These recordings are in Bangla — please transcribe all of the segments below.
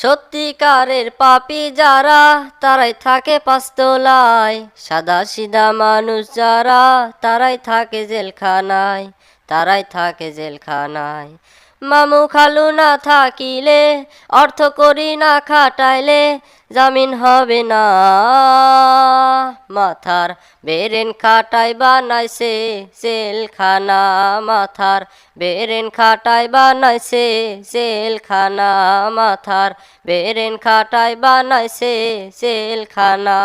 সত্যিকারের পাপী যারা তারাই থাকে পাঁচতলায়, সাদা সিধা মানুষ যারা তারাই থাকে জেলখানায়, তারাই থাকে জেলখানায়। মামু খালু না থাকিলে, অর্থ করি না খাটাইলে, জামিন হবে না। মাথার বেরেন খাটাই বানাইছে জেলখানা, মাথার বেরেন খাটাই বানাইছে জেলখানা, মাথার বেরেন খাটাই বানাইছে জেলখানা।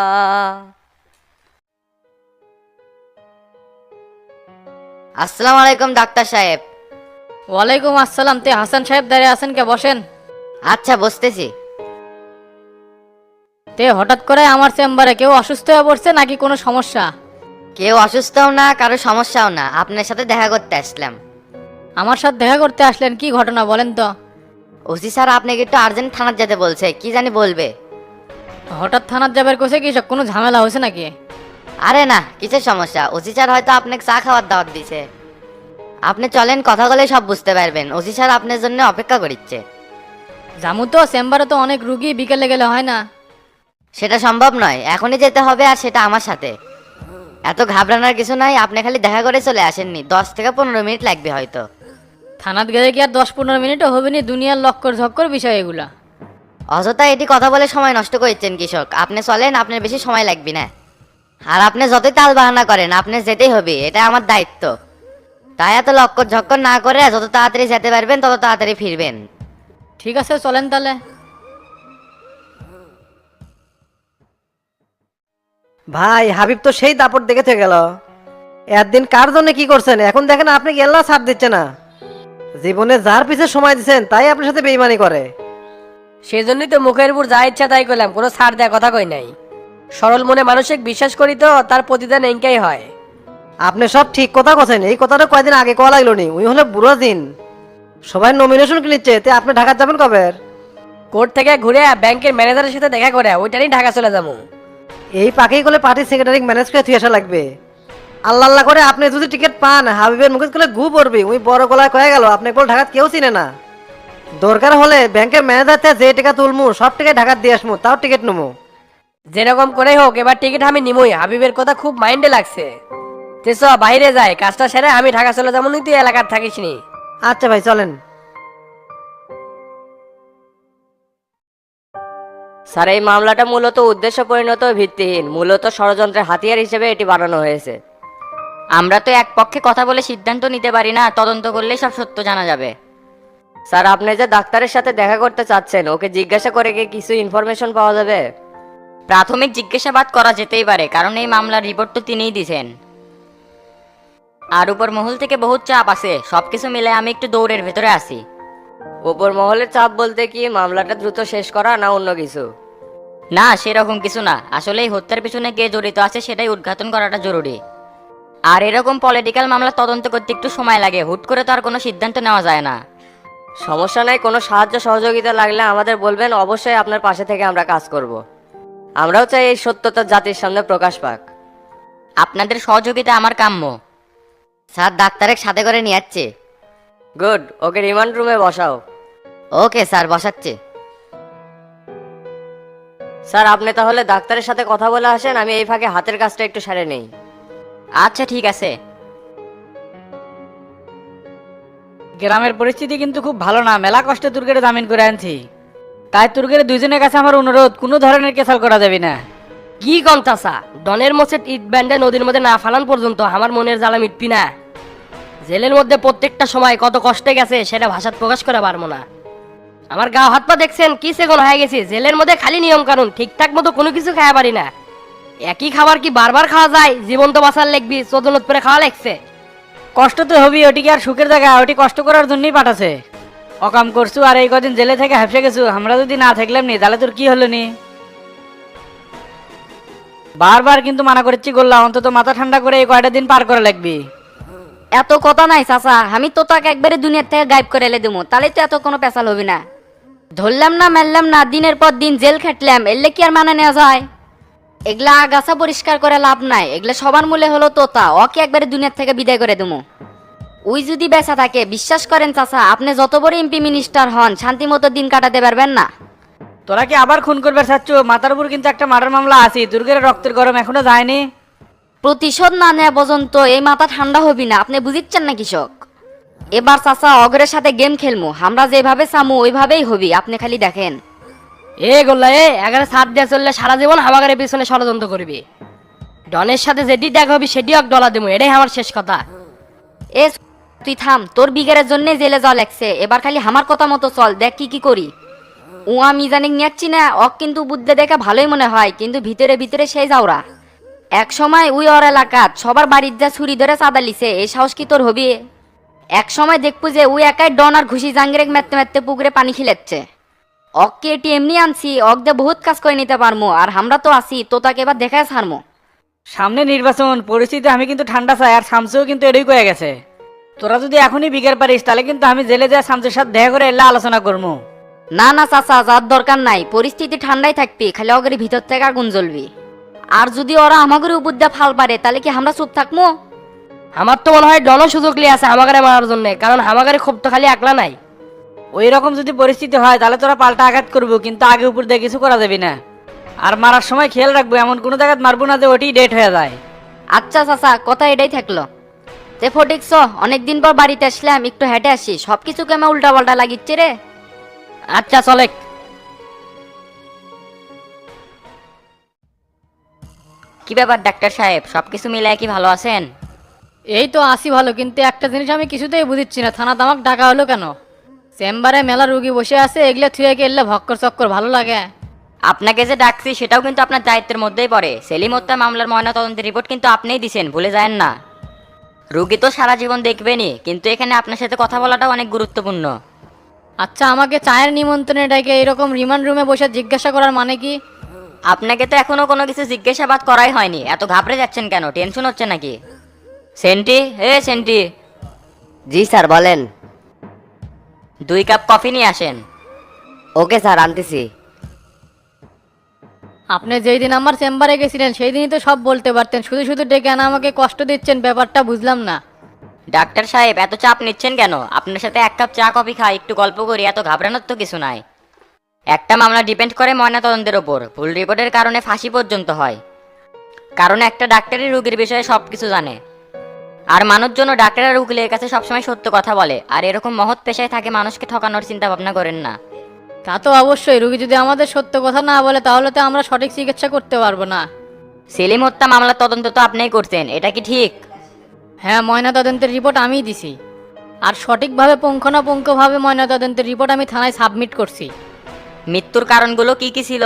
আসসালামু আলাইকুম ডাক্তার সাহেব। ওয়ালাইকুম আসসালাম। তে হাসান সাহেব দাঁড়িয়ে আছেন কে? বসেন। আচ্ছা বসতেছি। তে হঠাৎ করে আমার চেম্বারে কেউ অসুস্থ হয়ে পড়ছে নাকি কোনো সমস্যা? কেউ অসুস্থও না, কারো সমস্যাও না, আপনার সাথে দেখা করতে আসলাম। আমার সাথে দেখা করতে আসলেন, কি ঘটনা বলেন তো? ওসি স্যার আপনাকে একটু আর্জেন্ট থানার যেতে বলছে, কি জানি বলবে। হঠাৎ থানার যাবার কোসে কি সব কোনো ঝামেলা হয়েছে নাকি? আরে না, কিসের সমস্যা, ওসি স্যার হয়তো আপনাকে চা খাওয়ার দাওয়াত দিছে। আপনি চলেন, কথা বলে সব বুঝতে পারবেন। ওসি স্যার আপনার জন্য অপেক্ষা করিচ্ছে। জামু তো, চেম্বারে তো অনেক রুগী, বিকেলে গেলে হয় না? সেটা সম্ভব নয়, এখনই যেতে হবে, আর সেটা আমার সাথে। এত ঘাবড়ানোর কিছু নাই, আপনি খালি দেখা করে চলে আসেননি, 10 থেকে 15 মিনিট লাগবে হয়তো। থানাত গেলে কি আর 10-15 মিনিটও হবে নি? দুনিয়ার লক্কর ঝক্কর বিষয় এগুলা। অযথা এটি কথা বলে সময় নষ্ট করছেন কৃষক। আপনি চলেন, আপনার বেশি সময় লাগবে না। আর আপনি যতই তাল বাহানা করেন, আপনি যেতেই হবে, এটা আমার দায়িত্ব। তাই এত লক্কর ঝক্কর না করে যত তাড়াতাড়ি যেতে পারবেন তত তাড়াতাড়ি ফিরবেন। ঠিক আছে, চলেন তাহলে। ভাই হাবিব তো সেই দাপট দেখে গেল। একদিন কার জন্য কি করছেন, এখন দেখেন আপনি গেল্লা ছাড় দিচ্ছে না। জীবনে যার পিছে সময় দিচ্ছেন তাই আপনার সাথে বেইমানি করে। সেজন্যই তো মুখের উপর যা ইচ্ছা তাই করলাম, কোনো ছাড় দেওয়ার কথা কই নাই। সরল মনে মানসিক বিশ্বাস করি তো তার প্রতিদান এঙ্কাই হয়। আপনি সব ঠিক কথা বলছেন, এই কথাটা কয়দিন আগে কওয়া লাগলো নি। উনি হলে বুড়ো দিন, সবাই নমিনেশন কিনছে, তে আপনি ঢাকা যাবেন কবে? কোর্ট থেকে ঘুরে ব্যাংকের ম্যানেজারের সাথে দেখা করে ওইটারই ঢাকা চলে যাবো। এই পাকেই করলে পার্টি সেক্রেটারি ম্যানেজ করে থুয়ে আসা লাগবে। আল্লাহ আল্লাহ করে আপনি যদি টিকিট পান, হাবিবের মুখে করলে গু পড়বে। উনি বড় গলায় কয়ে গেল আপনি বল ঢাকাত কেউ চিনে না। দরকার হলে ব্যাংকের ম্যানেজার থেকে যে টাকা তুলমু সব টাকায় ঢাকাত দিয়ে আসমু, তাও টিকিট নেবো। যেরকম করে হোক এবার টিকিট আমি নিমই। হাবিবের কথা খুব মাইন্ডে লাগছে। তেস বাইরে যায়, কাজটা সেরে আমি ঢাকা চলে যাবো, তুই এলাকার থাকিস নি। আচ্ছা ভাই চলেন। স্যার, এই মামলাটা মূলত উদ্দেশ্য পরিণত ভিত্তিহীন, মূলত ষড়যন্ত্রের হাতিয়ার হিসেবে এটি বানানো হয়েছে। আমরা তো এক পক্ষে কথা বলে সিদ্ধান্ত নিতে পারি না, তদন্ত করলেই সব সত্য জানা যাবে। স্যার, আপনি যে ডাক্তারের সাথে দেখা করতে চাচ্ছেন, ওকে জিজ্ঞাসা করে কি কিছু ইনফরমেশন পাওয়া যাবে? প্রাথমিক জিজ্ঞাসাবাদ করা যেতেই পারে, কারণ এই মামলার রিপোর্ট তো তিনিই দিছেন। আর উপর মহল থেকে বহুত চাপ আছে, সবকিছু মিলে আমি একটু দৌড়ের ভেতরে আছি। ওপর মহলের চাপ বলতে কি মামলাটা দ্রুত শেষ করা না অন্য কিছু? না, সেরকম কিছু না, আসলে এই হত্যার পিছনে কে জড়িত আছে সেটাই উদ্ঘাটন করাটা জরুরি। আর এরকম পলিটিক্যাল মামলা তদন্ত করতে একটু সময় লাগে, হুট করে তো আর কোনো সিদ্ধান্ত নেওয়া যায় না। সমস্যা নাই, কোনো সাহায্য সহযোগিতা লাগলে আমাদের বলবেন, অবশ্যই আপনার পাশে থেকে আমরা কাজ করব। আমরাও চাই এই সত্যতা জাতির সামনে প্রকাশ পাক। আপনাদের সহযোগিতা আমার কাম্য। স্যার, ডাক্তারের সাথে করে নিয়ে যাচ্ছে। গুড, ওকে রিমান্ড রুমে বসাও। ওকে স্যার, বসাচ্ছে। স্যার, আপনি তাহলে ডাক্তারের সাথে কথা বলে আসেন, আমি এই ফাঁকে হাতের কাজটা একটু সারে নেই। আচ্ছা ঠিক আছে। গ্রামের পরিস্থিতি কিন্তু খুব ভালো না, মেলা কষ্টে তুর্গের জামিন করে আনছি। তাই তুর্গের দুইজনের কাছে আমার অনুরোধ, কোনো ধরনের কেসাল করা যাবে না। কি কম চাষা, ডনের মোচে ইট ব্যান্ডে নদীর মধ্যে না ফালান পর্যন্ত আমার মনের জ্বালা মিটবি না। জেলের মধ্যে প্রত্যেকটা সময় কত কষ্টে গেছে সেটা ভাষাত প্রকাশ করে পারবো না। আমার গা হাত পা দেখছেন কি সেগুন হয়ে গেছি। জেলের মধ্যে খালি নিয়ম কানুন, ঠিকঠাক মতো কোনো কিছু খাওয়া পারি না। একই খাবার কি বারবার খাওয়া যায়? জীবন তো বাঁচার লাগবি, চোদনত করে খাওয়া লাগছে। কষ্ট তো হবি, ওটি কি আর সুখের জায়গা? ওটি কষ্ট করার জন্যই পাঠাছে। অকাম করছু আর এই কদিন জেলে থেকে হেফসে গেছু, আমরা যদি না থাকলাম নি তাহলে তোর কি হলো নি? বারবার কিন্তু মানা করছি, গোল্লা অন্তত মাথা ঠান্ডা করে এই কয়টা দিন পার করে লাগবি। এত কথা নাই চাচা, আমি তো তাকে একবারে দুনিয়ার থেকে গায়েব করে এলে দেবো, তাহলে তো এত কোনো পেশাল হবি না। ধরলাম না মারলাম না, দিনের পর দিন জেল খাটলাম, এলে কি আর মানে নেওয়া যায়? এগুলা আগাছা পরিষ্কার করে লাভ নাই, এগুলা সবার মূলে হলো তোতা, ওকে একবারে দুনিয়ার থেকে বিদায় করে দেবো। ওই যদি বেঁচা থাকে, বিশ্বাস করেন চাচা, আপনি যত বড় এমপি মিনিস্টার হন, শান্তি মতো দিন কাটাতে পারবেন না। তোরা কি আবার খুন করবে চাচ্ছ? মাথার উপর কিন্তু একটা মার্ডার মামলা আছে, দুর্গের রক্তের গরম এখনো যায়নি। প্রতিশোধ না নেওয়া পর্যন্ত এই মাথা ঠান্ডা হবি না, আপনি বুঝিচ্ছেন না কৃষক? এবার চাচা অগরের সাথে গেম খেলমু, আমরা যেভাবে চামু ওইভাবেই হবি, আপনি খালি দেখেন। এ গোল্লা এ এগারে সাত দিয়ে চললে সারা জীবন আমাদের পিছনে ষড়যন্ত্র করবি। ডনের সাথে যেটি দেখা হবি সেটিও এক ডলা দেবো, এটাই আমার শেষ কথা। এ তুই থাম, তোর বিগারের জন্য জেলে যাওয়া লাগছে, এবার খালি আমার কথা মতো চল, দেখ কি কি করি। আমি জানি নিয়াচ্ছি না, অক কিন্তু বুদ্ধে দেখে ভালোই মনে হয়, কিন্তু ভিতরে ভিতরে সেই যাওরা। এক সময় উই ওর এলাকাত সবার বাড়ির যা ছুরি ধরে চাঁদা লিছে, এই সাহস কি তোর হবি? এক সময় দেখবো যে উই একাই ডন আর ঘুষি জাঙ্গিরে মেরতে মেরতে পুকুরে পানি খিলেচ্ছে। অককে এটি এমনি আনছি, অক দিয়ে বহুত কাজ করে নিতে পারমো, আর আমরা তো আছি, তো তাকে এবার দেখায় ছাড়মো। সামনে নির্বাচন, পরিস্থিতি আমি কিন্তু ঠান্ডা চাই, আর শামসুও কিন্তু এটাই কয়ে গেছে। তোরা যদি এখনই বিগের পারিস তাহলে কিন্তু আমি জেলে যাই শামসুর সাথে দেখা করে এলে আলোচনা করবো। না না চাচা, যার দরকার নাই, পরিস্থিতি ঠান্ডাই থাকবি, খালি অগের ভিতর থেকে আগুন জ্বলবি। আর যদি ওরা আমাদের উপর দিয়ে ফাল পারে তাহলে কি আমরা চুপ থাকবো? আমার তো মনে হয় ডনও সুযোগ লিয়ে আছে আমাগারে মারার জন্য, কারণ আমাগারে খুব তো খালি একলা নাই। ওই রকম যদি পরিস্থিতি হয় তাহলে তোরা পাল্টা আঘাত করবো, কিন্তু আগে উপর দিয়ে কিছু করা যাবে না। আর মারার সময় খেয়াল রাখবো এমন কোনো জায়গায় মারবো না যে ওটি ডেট হয়ে যায়। আচ্ছা চাচা, কথা এটাই থাকলো। তে ফটিকছ, অনেকদিন পর বাড়িতে আসলাম, একটু হেঁটে আসি, সবকিছু কেমন উল্টা পাল্টা লাগিচ্ছে রে। আচ্ছা চলে। কি ব্যাপার ডাক্তার সাহেব, সবকিছু মিলায় কি ভালো আছেন? এই তো আসি ভালো, কিন্তু একটা জিনিস আমি কিছুতেই বুঝিচ্ছি না, থানা তামাক ডাকা হলো কেন? চেম্বারে মেলা রুগী বসে আছে, এগুলো থুয়ে গেলে ভক্কর চক্কর ভালো লাগে? আপনাকে যে ডাকছি সেটাও কিন্তু আপনার দায়িত্বের মধ্যেই পড়ে। সেলিম হত্যা মামলার ময়নাতদন্তের রিপোর্ট কিন্তু আপনিই দিছেন, ভুলে যায়েন না। রুগী তো সারা জীবন দেখবেনই, কিন্তু এখানে আপনার সাথে কথা বলাটাও অনেক গুরুত্বপূর্ণ। আচ্ছা, আমাকে চায়ের নিমন্ত্রণে ডেকে এরকম রিমান্ড রুমে বসে জিজ্ঞাসা করার মানে কি? আপনাকে তো এখনো কোনো কিছু জিজ্ঞাসাবাদ করাই হয়নি, এত ঘাবড়ে যাচ্ছেন কেন? টেনশন হচ্ছে নাকি? সেন্টি, সেন্টি, জি স্যার বলেন। 2 কাপ কফি নিয়ে আসেন। ওকে স্যার, আনতেছি। আপনি যেই দিন আমার চেম্বারে গেছিলেন সেই দিনই তো সব বলতে পারতেন, শুধু শুধু ডেকে আনা আমাকে কষ্ট দিচ্ছেন, ব্যাপারটা বুঝলাম না। ডাক্তার সাহেব এত চাপ নিচ্ছেন কেন? আপনার সাথে 1 কাপ চা কফি খাই, একটু গল্প করি, এত ঘাবড়ানোর তো কিছু নাই। একটা মামলা ডিপেন্ড করে ময়নাতদন্তের ওপর, ভুল রিপোর্টের কারণে ফাঁসি পর্যন্ত হয়। কারণ একটা ডাক্তারই রোগীর বিষয়ে সব কিছু জানে, আর মানুষজন ডাক্তার আর উকিলের কাছে সবসময় সত্য কথা বলে, আর এরকম মহৎ পেশায় থাকে মানুষকে ঠকানোর চিন্তা ভাবনা করেন না। তা তো অবশ্যই, রুগী যদি আমাদের সত্য কথা না বলে তাহলে তো আমরা সঠিক চিকিৎসা করতে পারবো না। সেলিম হত্যা মামলার তদন্ত তো আপনিই করছেন, এটা কি ঠিক? হ্যাঁ, ময়নাতদন্তের রিপোর্ট আমিই দিছি, আর সঠিকভাবে পুঙ্খানুপুঙ্খভাবে ময়নাতদন্তের রিপোর্ট আমি থানায় সাবমিট করছি। মৃত্যুর কারণগুলো কি কি ছিল?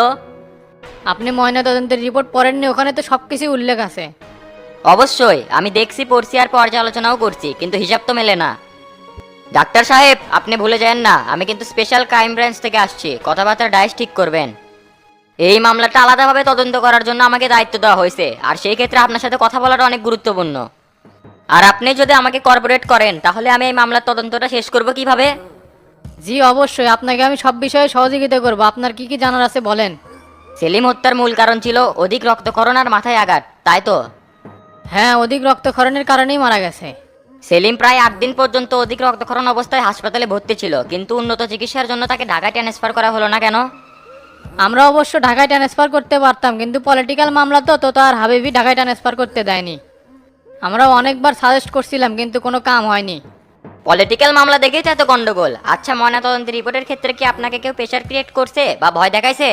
আপনি ময়নাতদন্তের রিপোর্ট পড়েননি? ওখানে তো সব কিছু উল্লেখ আছে। অবশ্যই আমি দেখছি, পড়ছি, আর পর্যালোচনাও করছি, কিন্তু হিসাব তো মেলে না। ডাক্তার সাহেব আপনি ভুলে যান না, আমি কিন্তু স্পেশাল ক্রাইম ব্রাঞ্চ থেকে আসছি, কথাবার্তার ডাইস ঠিক করবেন। এই মামলাটা আলাদাভাবে তদন্ত করার জন্য আমাকে দায়িত্ব দেওয়া হয়েছে, আর সেই ক্ষেত্রে আপনার সাথে কথা বলাটা অনেক গুরুত্বপূর্ণ। আর আপনি যদি আমাকে কর্পোরেট করেন তাহলে আমি এই মামলার তদন্তটা শেষ করব কিভাবে? জি অবশ্যই, আপনাকে আমি সব বিষয়ে সহযোগিতা করব। আপনার কি কি জানার আছে বলেন। সেলিম হত্যার মূল কারণ ছিল অধিক রক্তক্ষরণ আর মাথায় আঘাত, তাই তো? হ্যাঁ, অধিক রক্তক্ষরণের কারণেই মারা গেছে। সেলিম প্রায় 8 দিন পর্যন্ত অধিক রক্তক্ষরণ অবস্থায় হাসপাতালে ভর্তি ছিল, কিন্তু উন্নত চিকিৎসার জন্য তাকে ঢাকায় ট্রান্সফার করা হলো না কেন? আমরা অবশ্য ঢাকায় ট্রান্সফার করতে পারতাম, কিন্তু পলিটিক্যাল মামলা তো আর হাবিবি ঢাকায় ট্রান্সফার করতে দেয়নি। আমরা অনেকবার সাজেস্ট করছিলাম, কিন্তু কোনো কাম হয়নি। পলিটিক্যাল মামলা দেখেই তো এত গন্ডগোল। আচ্ছা, ময়নাতদন্তের রিপোর্টের ক্ষেত্রে কি আপনাকে কেউ প্রেশার ক্রিয়েট করছে বা ভয় দেখাইছে?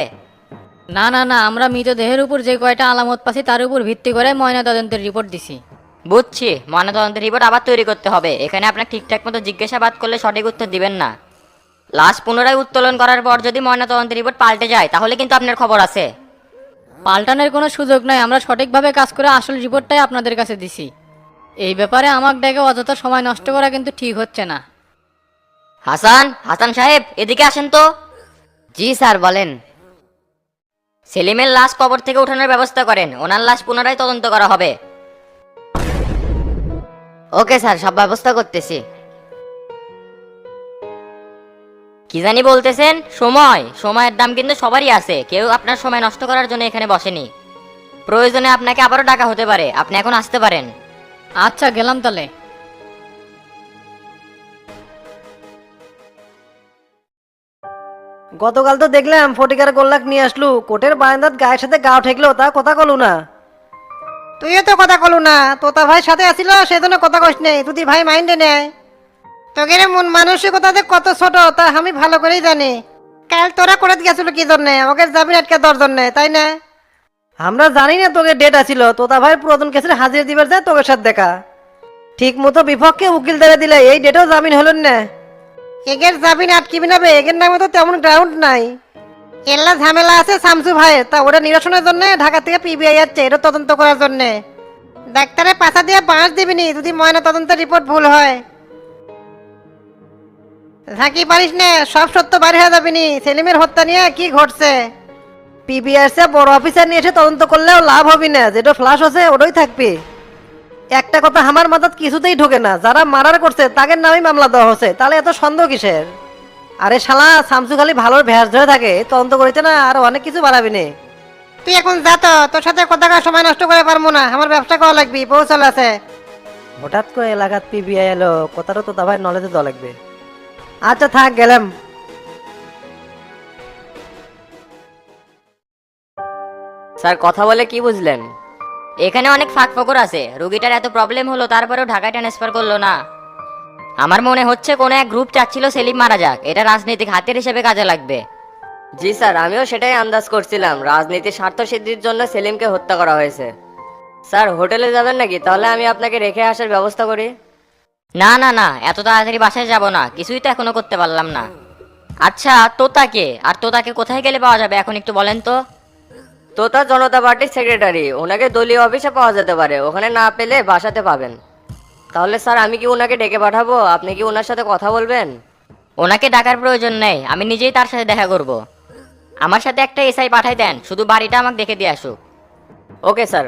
না না না, আমরা মৃতদেহের উপর যে কয়টা আলামত পাচ্ছি তার উপর ভিত্তি করে ময়নাতদন্তের রিপোর্ট দিছি। বুঝছি, ময়নাতদন্তের রিপোর্ট আবার তৈরি করতে হবে। এখানে আপনার ঠিকঠাক মতো জিজ্ঞাসাবাদ করলে সঠিক উত্তর দিবেন না। লাশ পুনরায় উত্তোলন করার পর যদি ময়নাতদন্তের রিপোর্ট পাল্টে যায় তাহলে কিন্তু আপনার খবর আছে। পাল্টানোর কোনো সুযোগ নাই, আমরা সঠিকভাবে কাজ করে আসল রিপোর্টটাই আপনাদের কাছে দিছি। এই ব্যাপারে আমাকে ডেকে অযথা সময় নষ্ট করা কিন্তু ঠিক হচ্ছে না। হাসান, হাসান সাহেব এদিকে আসেন তো। জি স্যার বলেন। সেলিমের লাশ কবর থেকে ওঠানোর ব্যবস্থা করেন, ওনার লাশ পুনরায় তদন্ত করা হবে। ওকে স্যার, সব ব্যবস্থা করতেছি। কি জানি বলতেছেন? সময়ের দাম কিন্তু সবারই আছে, কেউ আপনার সময় নষ্ট করার জন্য এখানে বসেনি। প্রয়োজনে আপনাকে আবারও ডাকা হতে পারে, আপনি এখন আসতে পারেন। আচ্ছা, গেলাম তাহলে। গতকাল তো দেখলাম ফটিকার গোল্লাক নিয়ে আসলু, কোটের বারান্দাত গায়ের সাথে গাও ঠেকলো, তা কথা কলু না। তুইও তো কথা কলু না, তোতা ভাই সাথে আসিল সেজন্য কথা কইস নেই, তুই ভাই মাইন্ডে নেয়। তোকে মন মানসিকতাতে কত ছোট তা আমি ভালো করেই জানি। কাল তোরা করে গেছিল কি জন্যে, ওকে জামিন আটকে দেওয়ার জন্যে, তাই না? আমরা জানি না তোকে ডেট আছিল, তোতা ভাই পুরাতন কেসের হাজির দিবার যায় তোকে সাথে দেখা। ঠিক মতো বিপক্ষে উকিল ধরে দিলে এই ডেটেও জামিন হলেন না। এগের জামিন আটকিবি না বে, এগের নামে তো তেমন গ্রাউন্ড নাই। এল্লা ঝামেলা আছে শামসু ভাই, তা ওটা নিরসনের জন্য ঢাকা থেকে পিবিআই যাচ্ছে, এটা তদন্ত করার জন্য। ডাক্তারে পাশা দিয়ে বাঁশ দিবিনি যদি ময়না তদন্তের রিপোর্ট ভুল হয়। ঝাঁকি পারিস না, সব সত্য বাইরে হয়ে যাবিনি সেলিমের হত্যা নিয়ে কি ঘটছে। পিবিআরসি বড় অফিসার নিয়ে এসে তদন্ত করলেও লাভ হবে না, যেটা ফ্লাশ আছে ওটাই থাকবে। একটা কথা আমার মাথাত কিছুতেই ঢোকে না, যারা মার্ডার করছে তাদের নামেই মামলা দেওয়া হচ্ছে, তাহলে এত সন্দেহ কিসের? আরে শালা শামসু খালি ভালোর ভ্যাস ধরে থাকে, তদন্ত করিতে না আর অনেক কিছু বাড়াবি নে। তুই এখন যা তো, তোর সাথে কথা কওয়ার সময় নষ্ট করে পারবো না, আমার ব্যবসা করা লাগবি, পৌঁছাল আছে। হঠাৎ করে এলাকাত পিবিআই এলো, কথাটা তো ভাই নলেজে দেওয়া লাগবে। আচ্ছা থাক, গেলাম। স্যার কথা বলে কি বুঝলেন? এখানে অনেক ফাঁক ফকর আছে, রুগীটার এত প্রবলেম হলো তারপরেও ঢাকায় ট্রান্সফার করলো না। আমার মনে হচ্ছে কোনো এক গ্রুপ চাচ্ছিল সেলিম মারা যাক, এটা রাজনৈতিক হাতের হিসেবে কাজে লাগবে। জি স্যার, আমিও সেটাই আন্দাজ করছিলাম, রাজনীতির স্বার্থ সিদ্ধির জন্য সেলিমকে হত্যা করা হয়েছে। স্যার হোটেলে যাবেন নাকি? তাহলে আমি আপনাকে রেখে আসার ব্যবস্থা করি। না না না, এত তাড়াতাড়ি বাসায় যাব না, কিছুই তো এখনো করতে পারলাম না। আচ্ছা তোতাকে, আর তোতাকে কোথায় গেলে পাওয়া যাবে এখন একটু বলেন তো। তোতা জনতা পার্টির সেক্রেটারি, ওনাকে দলীয় অফিসে পাওয়া যেতে পারে, ওখানে না পেলে বাসাতে পাবেন। তাহলে স্যার আমি কি ওনাকে ডেকে পাঠাবো? আপনি কি ওনার সাথে কথা বলবেন? ওনাকে ডাকার প্রয়োজন নেই, আমি নিজেই তার সাথে দেখা করব। আমার সাথে একটা এসআই পাঠাই দেন, শুধু বাড়িটা আমাকে দেখে দিয়ে আসুক। Okay sir.